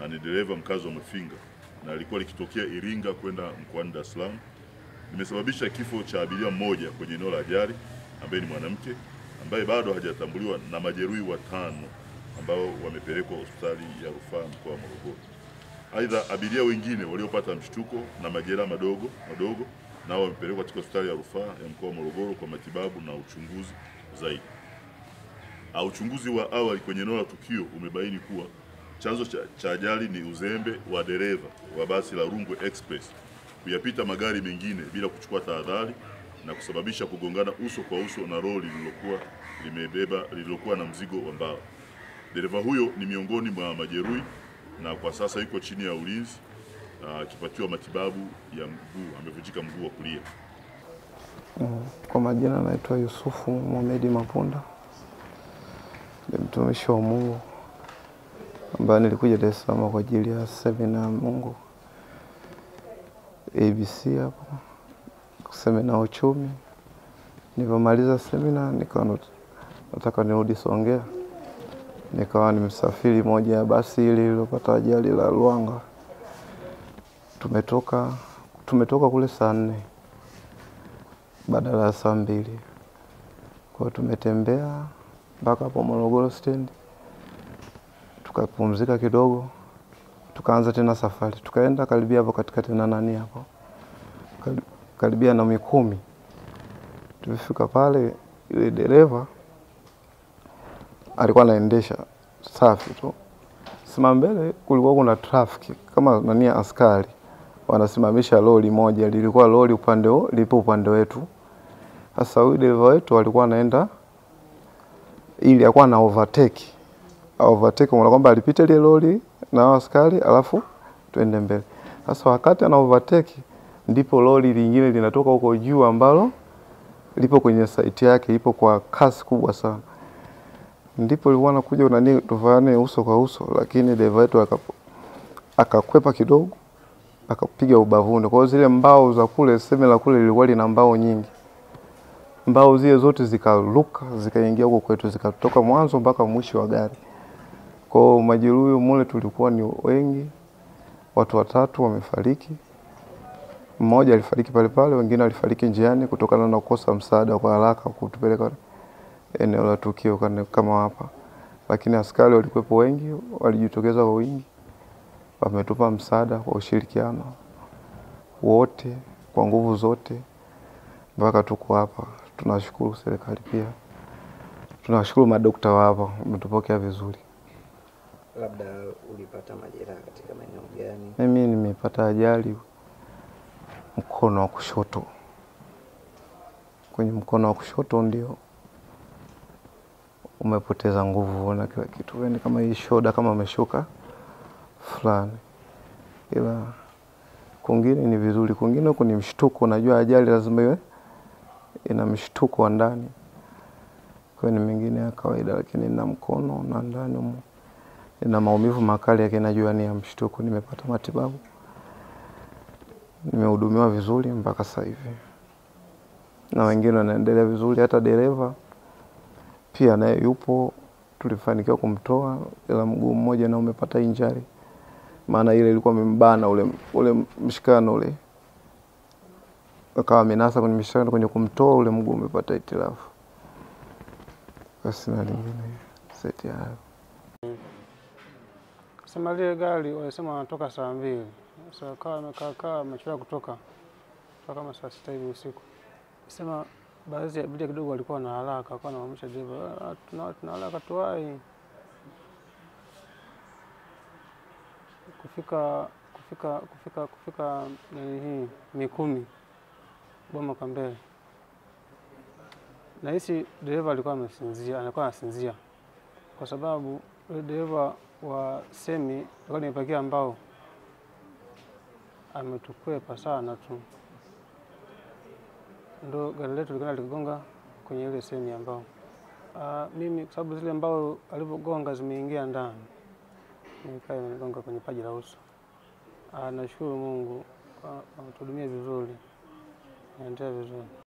ni dereva mkazi wa Mafinga na alikuwa likitokea Iringa kwenda mkoani Dar es Salaam. Limesababisha kifo cha abiria mmoja kwenye eneo la ajali ambaye ni mwanamke ambaye bado hajatambuliwa na majeruhi 5 ambao wamepelekwa hospitali ya rufaa mkoa wa Morogoro. Aidha, abiria wengine waliopata mshtuko na majeraha madogo nao wamepelekwa katika hospitali ya rufaa ya mkoa wa Morogoro kwa matibabu na uchunguzi zaidi. Uchunguzi wa awali kwenye eneo la tukio umebaini kuwa chanzo cha ajali ni uzembe wa dereva wa basi la Rungwe Express kuyapita magari mengine bila kuchukua tahadhari na kusababisha kugongana uso kwa uso na lori lililokuwa na mzigo wa mbao. Dereva huyo ni miongoni mwa majeruhi na kwa sasa yuko chini ya ulinzi akipatiwa matibabu ya mguu, amevunjika mguu wa kulia. Kwa majina naitwa Yusufu Mohamed Mapunda. Ni mtumishi wa Mungu ambaye nilikuja Dar es Salaam kwa ajili ya semina ya Mungu ABC hapo, semina ya uchumi. Nilipomaliza semina nikawa nataka nirudi Songea. Nikawa nimsafiri moja ya basi ile lililopata ajali la Luanga. Tumetoka kule saa 4 badala ya saa 2. Kwa tumetembea mpaka hapo Morogoro stand. Tukapumzika kidogo. Tukaanza tena safari. Tukaenda karibia hapo katikati na nani hapo. Karibia na Mikumi. Tulifika pale, ile dereva alikuwa anaendesha safi tu. Sima mbele kulikuwa kuna traffic kama nani askari wanasimamisha lori moja, lilikuwa lori upande wetu. Sasa huyu dereva wetu alikuwa anaenda ili alikuwa na overtake mwana kwamba alipita ile lori na askari alafu tuende mbele. Sasa wakati ana overtake ndipo lori lingine linatoka huko juu ambalo lipo kwenye site yake, ipo kwa kasi kubwa sana. Ndipo alikuwa anakuja nani tufane uso kwa uso, lakini dereva wetu akakwepa kidogo, akapiga ubavuni. Kwa hiyo zile mbao za kule semela kule lilikuwa lina mbao nyingi. Mbao zile zote zikaruka, zikaingia huko kwetu, zikatoka mwanzo mpaka mwisho wa gari. Kwa hiyo majeruhi mule tulikuwa ni wengi, watu 3 wamefariki. Mmoja alifariki pale, wengine walifariki njiani kutokana na kukosa msaada kwa haraka kutupeleka eneo la tukio kama hapa. Lakini askari walikuwepo wengi, walijitokeza kwa wingi. Wametupa msaada kwa ushirikiano wote, kwa nguvu zote mpaka tuko hapa. Tunashukuru serikali pia. Tunashukuru madaktari wa hapa, wametupokea vizuri. Labda ulipata majeraha katika maeneo gani? Mimi nimepata ajali mkono wa kushoto. Kwenye mkono wa kushoto ndio umepoteza nguvu na kila kitu. Yaani kama hii shoda kama ameshuka fulani. Ila kwingine ni vizuri, kwingine huko ni mshtuko. Unajua ajali lazima iwe ina mshtuko wa ndani. Kwa ni mengine ya kawaida, lakini na mkono na ndani ina maumivu makali yake, najua ni ya mshtuko. Nimepata matibabu, nimehudumiwa vizuri mpaka sasa hivi, na wengine wanaendelea vizuri. Hata dereva pia naye yupo, tulifanikiwa kumtoa, ila mguu mmoja na umepata injury. Maana ile ilikuwa imembana ule mshikano ule, akawa amenasa kwenye mshikano, kwenye kumtoa ule mguu umepata hitilafu. Basi na lingine seti ya sema ile gari walisema wanatoka saa 2. Sasa kama amekaa amechelewa kutoka kama saa 6 hivi usiku. Sema baadhi ya abiria kidogo walikuwa na haraka, kwa naamsha dereva, tuna haraka tuwai. Kufika hii Mikumi Boma kwa mbele. Na hisi dereva alikuwa anasinzia. Kwa sababu dereva wa semi alikuwa nimepakia mbao, ametukwepa sana tu. Ndo gari letu ligonga kwenye ile semi ya mbao. Mimi kwa sababu zile mbao alipogonga zimeingia ndani, nikawa nimegonga kwenye paji la uso. Nashukuru Mungu kwa kutuhudumia vizuri. Naendelea vizuri.